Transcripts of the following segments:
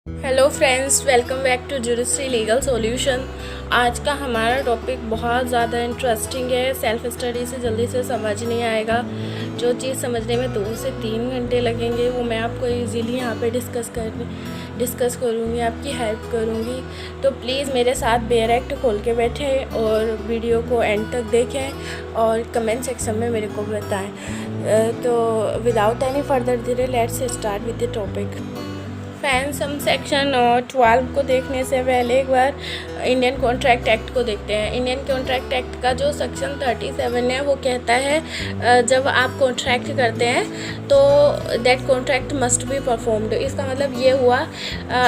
Hello friends, welcome back to judiciary legal solution. आज का हमारा टॉपिक बहुत ज़्यादा इंटरेस्टिंग है। सेल्फ स्टडी से जल्दी से समझ नहीं आएगा। जो चीज़ समझने में 2 से 3 घंटे लगेंगे वो मैं आपको इजीली यहाँ पे डिस्कस करूँगी, आपकी हेल्प करूँगी। तो प्लीज़ मेरे साथ बेयर एक्ट खोल के बैठें और वीडियो को एंड तक देखें और कमेंट सेक्शन में मेरे को बताएं। तो without any further delay let's start with the topic. Friends, हम सेक्शन 12 को देखने से पहले एक बार इंडियन कॉन्ट्रैक्ट एक्ट को देखते हैं। इंडियन कॉन्ट्रैक्ट एक्ट का जो सेक्शन 37 है वो कहता है जब आप कॉन्ट्रैक्ट करते हैं तो that contract must be performed. इसका मतलब ये हुआ,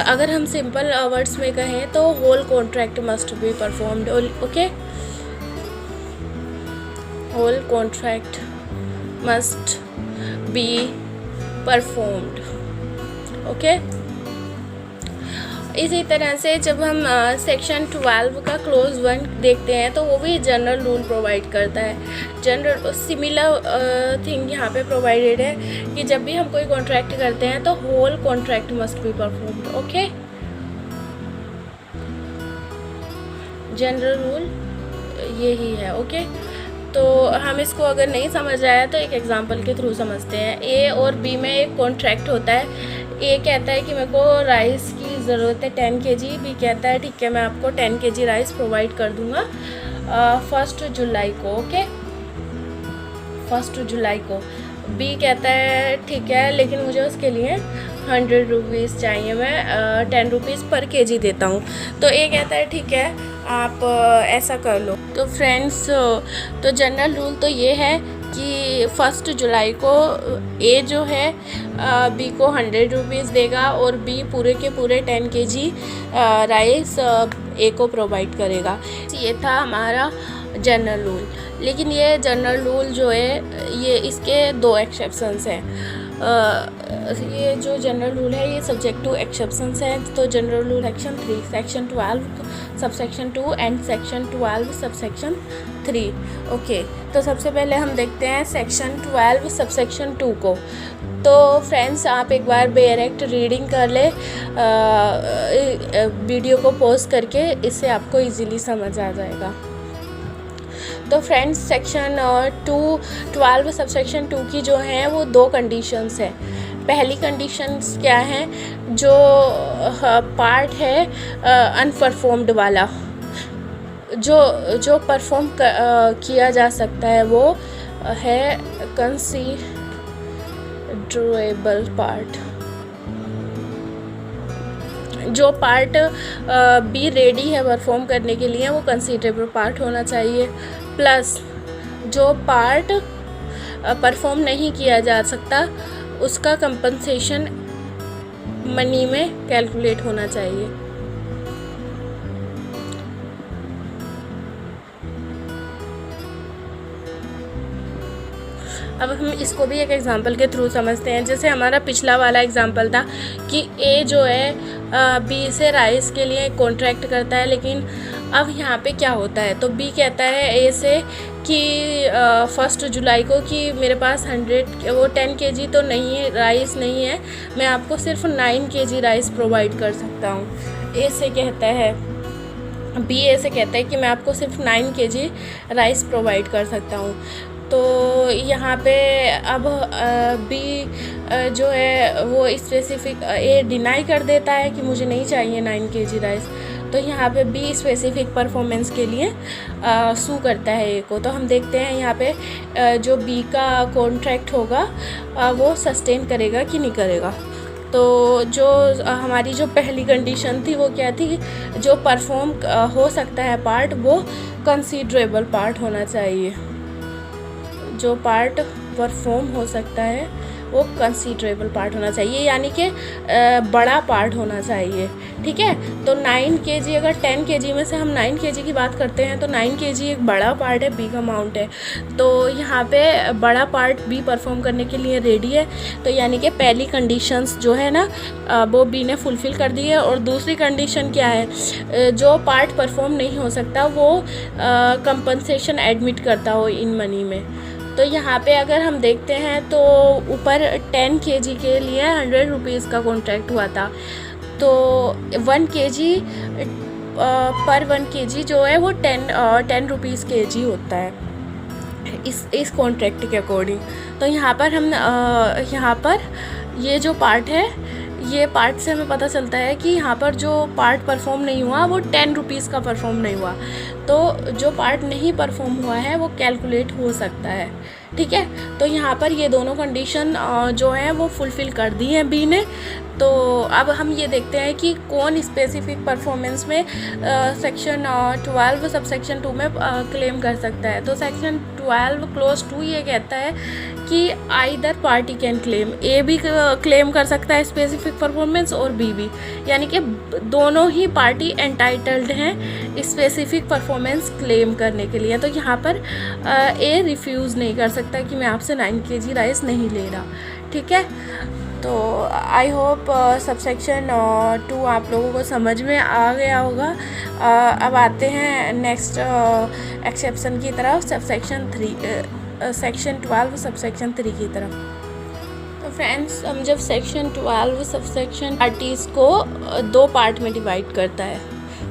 अगर हम सिंपल वर्ड्स में कहें तो whole contract must be performed. Okay, whole contract must be performed. Okay, इसी तरह से जब हम सेक्शन 12 का क्लोज 1 देखते हैं तो वो भी जनरल रूल प्रोवाइड करता है। जनरल सिमिलर थिंग यहाँ पे प्रोवाइडेड है कि जब भी हम कोई कॉन्ट्रैक्ट करते हैं तो whole contract must be performed. Okay, general rule यही है। ओके, तो हम इसको अगर नहीं समझ आया तो एक एग्जांपल के थ्रू समझते हैं। ए और बी में एक कॉन्ट्रैक्ट होता है। ए कहता है कि मेरे को राइस की ज़रूरत है 10 kg। बी कहता है ठीक है, मैं आपको 10 kg राइस प्रोवाइड कर दूंगा 1 जुलाई को। ओके, 1 जुलाई को। बी कहता है ठीक है, लेकिन मुझे उसके लिए 100 रुपीज़ चाहिए, मैं 10 रुपीज़ पर kg देता हूँ। तो ए कहता है ठीक है, आप ऐसा कर लो। तो फ्रेंड्स, तो जनरल रूल तो ये है कि 1 जुलाई को ए जो है बी को 100 रुपीज़ देगा और बी पूरे के पूरे 10 kg राइस ए को प्रोवाइड करेगा। ये था हमारा जनरल रूल। लेकिन ये जनरल रूल जो है ये इसके 2 एक्सेप्शंस हैं। ये जो जनरल रूल है ये सब्जेक्ट टू एक्सेप्शंस है। तो general rule section 12 subsection 2 and section 12 subsection 3। Okay, तो सबसे पहले हम देखते हैं सेक्शन 12 सबसेक्शन 2 को। तो फ्रेंड्स, आप एक बार बेयर एक्ट रीडिंग कर ले वीडियो को पॉज करके, इससे आपको इजीली समझ आ जाएगा। तो फ्रेंड्स, सेक्शन 12 सबसेक्शन 2 की जो हैं वो 2 कंडीशंस हैं। पहली कंडीशंस क्या है, जो पार्ट है अनपरफॉर्म्ड वाला, जो परफॉर्म किया जा सकता है वो है कंसीडरेबल पार्ट। जो पार्ट बी रेडी है परफॉर्म करने के लिए वो कंसीडरेबल पार्ट होना चाहिए। प्लस जो पार्ट परफॉर्म नहीं किया जा सकता उसका कंपनसेशन मनी में कैलकुलेट होना चाहिए। अब हम इसको भी एक एग्जांपल के थ्रू समझते हैं। जैसे हमारा पिछला वाला एग्जांपल था कि ए जो है बी से राइस के लिए कॉन्ट्रैक्ट करता है, लेकिन अब यहाँ पे क्या होता है, तो बी कहता है ए से कि 1 जुलाई को कि मेरे पास 10 kg तो नहीं है, राइस नहीं है, मैं आपको सिर्फ 9 kg राइस प्रोवाइड कर सकता हूँ। ए से कहता है, बी ए से कहता है कि मैं आपको सिर्फ 9 kg राइस प्रोवाइड कर सकता हूँ। तो यहाँ पे अब बी जो है वो स्पेसिफिक ए डिनाई कर देता है कि मुझे नहीं चाहिए 9 kg राइस। तो यहाँ पे बी स्पेसिफिक परफॉर्मेंस के लिए सू करता है ए को। तो हम देखते हैं यहाँ पे जो बी का कॉन्ट्रैक्ट होगा वो सस्टेन करेगा कि नहीं करेगा। तो जो हमारी जो पहली कंडीशन थी वो क्या थी, जो परफॉर्म हो सकता है पार्ट वो कंसीडरेबल पार्ट होना चाहिए। जो पार्ट परफॉर्म हो सकता है वो कंसीडरेबल पार्ट होना चाहिए, यानी कि बड़ा पार्ट होना चाहिए। ठीक है, तो 9 kg, अगर 10 kg में से हम 9 kg की बात करते हैं तो 9 kg एक बड़ा पार्ट है, बी का अमाउंट है। तो यहाँ पे बड़ा पार्ट बी परफॉर्म करने के लिए रेडी है। तो यानी कि पहली कंडीशंस जो है ना वो बी ने फुलफ़िल कर दी है। और दूसरी कंडीशन क्या है, जो पार्ट परफॉर्म नहीं हो सकता वो कंपनसेशन एडमिट करता हो इन मनी में। तो यहाँ पे अगर हम देखते हैं तो ऊपर 10 kg के लिए 100 रुपीज़ का कॉन्ट्रैक्ट हुआ था। तो 1 kg पर 1 kg जो है वो 10 रुपीज़ kg होता है इस कॉन्ट्रैक्ट के अकॉर्डिंग। तो यहाँ पर ये जो पार्ट है, ये पार्ट से हमें पता चलता है कि यहाँ पर जो पार्ट परफॉर्म नहीं हुआ वो 10 रुपीज़ का परफॉर्म नहीं हुआ। तो जो पार्ट नहीं परफॉर्म हुआ है वो कैलकुलेट हो सकता है, ठीक है। तो यहाँ पर ये दोनों कंडीशन जो हैं वो फुलफ़िल कर दी हैं बी ने। तो अब हम ये देखते हैं कि कौन स्पेसिफिक परफॉर्मेंस में सेक्शन 12 सब सेक्शन 2 में क्लेम कर सकता है। तो सेक्शन 12 क्लोज 2 ये कहता है कि आइदर पार्टी कैन क्लेम, ए भी क्लेम कर सकता है स्पेसिफिक परफॉर्मेंस और बी भी, यानी कि दोनों ही पार्टी एंटाइटल्ड हैं स्पेसिफिक परफॉर्मेंस क्लेम करने के लिए। तो यहाँ पर ए रिफ्यूज़ नहीं कर सकता कि मैं आपसे 9 kg राइस नहीं ले रहा, ठीक है। तो आई होप सबसेक्शन 2 आप लोगों को समझ में आ गया होगा। अब आते हैं नेक्स्ट एक्सेप्शन की तरफ, सबसेक्शन 3 सेक्शन 12 सबसेक्शन 3 की तरफ। तो फ्रेंड्स, हम जब सेक्शन 12 सबसेक्शन पार्टीज़ को 2 पार्ट में डिवाइड करता है।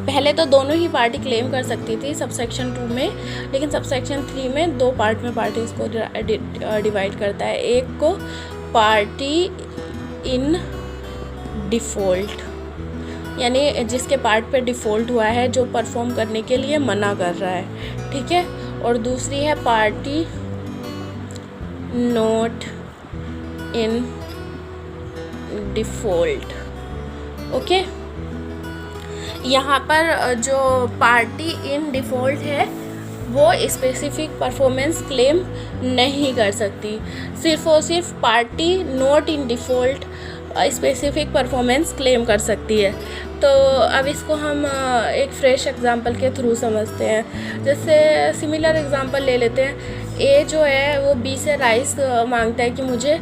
पहले तो दोनों ही पार्टी क्लेम कर सकती थी सबसेक्शन 2 में, लेकिन सबसेक्शन 3 में 2 पार्ट में पार्टीज़ को डिवाइड करता है। एक को पार्टी इन डिफ़ॉल्ट, यानी जिसके पार्ट पे डिफ़ॉल्ट हुआ है, जो परफॉर्म करने के लिए मना कर रहा है, ठीक है। और दूसरी है party not in default, okay. यहाँ पर जो पार्टी इन डिफ़ॉल्ट है वो स्पेसिफिक परफॉर्मेंस क्लेम नहीं कर सकती, सिर्फ़ और सिर्फ party not in default specific performance claim कर सकती है। तो अब इसको हम एक फ्रेश एग्जांपल के थ्रू समझते हैं। जैसे सिमिलर एग्जांपल ले लेते हैं। ए जो है वो बी से राइस मांगता है कि मुझे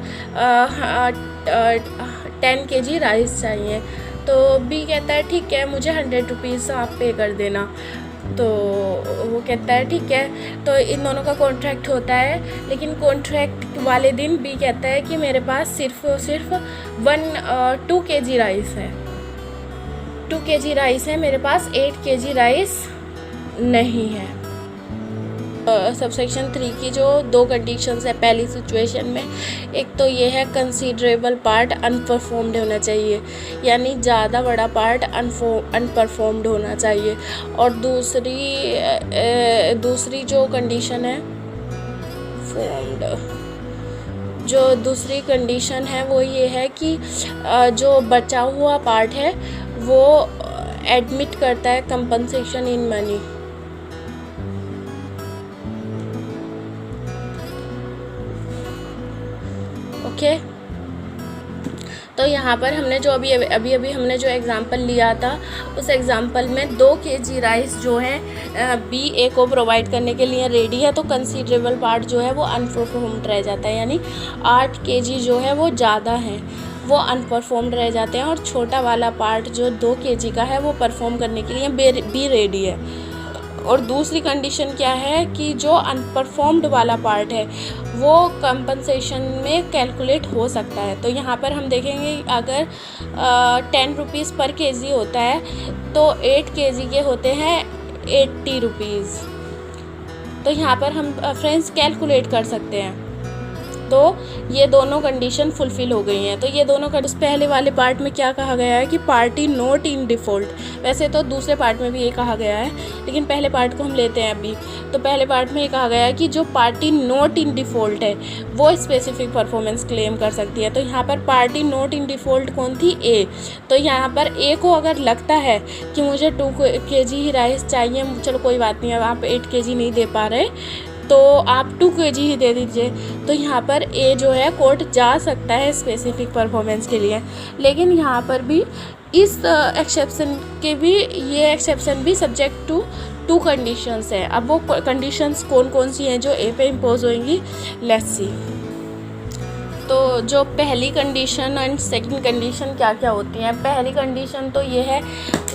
10 kg राइस चाहिए। तो बी कहता है ठीक है, मुझे 100 रुपीज़ आप पे कर देना। तो वो कहता है ठीक है। तो इन दोनों का कॉन्ट्रैक्ट होता है, लेकिन कॉन्ट्रैक्ट वाले दिन बी कहता है कि मेरे पास सिर्फ 2 kg राइस है, 2 kg राइस है, मेरे पास 8 kg राइस नहीं है। सबसेक्शन 3 की जो 2 कंडीशंस है पहली सिचुएशन में, एक तो ये है कंसीडरेबल पार्ट अनपरफॉर्म्ड होना चाहिए, यानी ज़्यादा बड़ा पार्ट अनपरफॉर्म्ड होना चाहिए। और दूसरी जो कंडीशन है फॉर्म्ड, जो दूसरी कंडीशन है वो ये है कि जो बचा हुआ पार्ट है वो एडमिट करता है कंपनसेशन इन मनी, ओके। तो यहाँ पर हमने जो अभी हमने जो एग्ज़ाम्पल लिया था, उस एग्ज़ाम्पल में 2 kg राइस जो है बी ए को प्रोवाइड करने के लिए रेडी है, तो कंसीडरेबल पार्ट जो है वो अनपरफॉर्म्ड रह जाता है, यानी 8 kg जो है वो ज़्यादा है, वो अनपरफॉर्म्ड रह जाते हैं। और छोटा वाला पार्ट जो 2 kg का है वो परफॉर्म करने के लिए बी रेडी है। और दूसरी कंडीशन क्या है कि जो अनपरफॉर्म्ड वाला पार्ट है वो कंपनसेशन में कैलकुलेट हो सकता है। तो यहाँ पर हम देखेंगे अगर 10 रुपीज़ पर kg होता है तो 8 kg के होते हैं 80 रुपीज़। तो यहाँ पर हम फ्रेंड्स कैलकुलेट कर सकते हैं। तो ये दोनों कंडीशन फुलफ़िल हो गई हैं। तो ये दोनों का पहले वाले पार्ट में क्या कहा गया है कि पार्टी नॉट इन डिफ़ॉल्ट, वैसे तो दूसरे पार्ट में भी ये कहा गया है, लेकिन पहले पार्ट को हम लेते हैं अभी। तो पहले पार्ट में ये कहा गया है कि जो पार्टी नॉट इन डिफ़ॉल्ट है वो स्पेसिफिक परफॉर्मेंस क्लेम कर सकती है। तो यहाँ पर पार्टी नॉट इन डिफ़ॉल्ट कौन थी? ए। तो यहाँ पर ए को अगर लगता है कि मुझे 2 kg ही राइस चाहिए, चलो कोई बात नहीं, अब आप 8 kg नहीं दे पा रहे तो आप 2 kg ही दे दीजिए, तो यहाँ पर ए जो है कोर्ट जा सकता है स्पेसिफिक परफॉर्मेंस के लिए। लेकिन यहाँ पर भी इस एक्सेप्शन के भी, ये एक्सेप्शन भी सब्जेक्ट टू 2 कंडीशंस है। अब वो कंडीशंस कौन कौन सी हैं जो ए पे इम्पोज होंगी, लेट्स सी। तो जो पहली कंडीशन एंड सेकंड कंडीशन क्या क्या होती हैं? पहली कंडीशन तो ये है,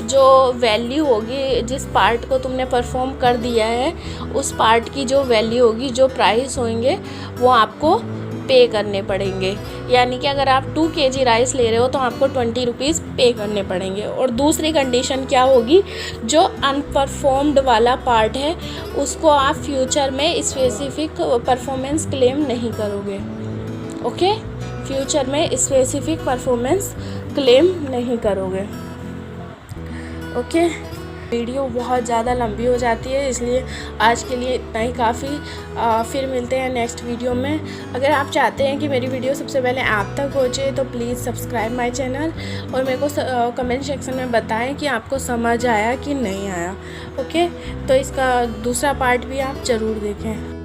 जो वैल्यू होगी जिस पार्ट को तुमने परफॉर्म कर दिया है उस पार्ट की जो वैल्यू होगी, जो प्राइस होंगे वो आपको पे करने पड़ेंगे। यानी कि अगर आप 2 kg राइस ले रहे हो तो आपको 20 रुपीज़ पे करने पड़ेंगे। और दूसरी कंडीशन क्या होगी, जो अनपरफॉर्म्ड वाला पार्ट है उसको आप फ्यूचर में स्पेसिफिक परफॉर्मेंस क्लेम नहीं करोगे। ओके, फ्यूचर में स्पेसिफिक परफॉर्मेंस क्लेम नहीं करोगे। ओके, वीडियो बहुत ज़्यादा लंबी हो जाती है, इसलिए आज के लिए इतना ही काफ़ी। फिर मिलते हैं नेक्स्ट वीडियो में। अगर आप चाहते हैं कि मेरी वीडियो सबसे पहले आप तक पहुँचे तो प्लीज़ सब्सक्राइब माय चैनल और मेरे को कमेंट सेक्शन में बताएं कि आपको समझ आया कि नहीं आया। ओके, तो इसका दूसरा पार्ट भी आप ज़रूर देखें।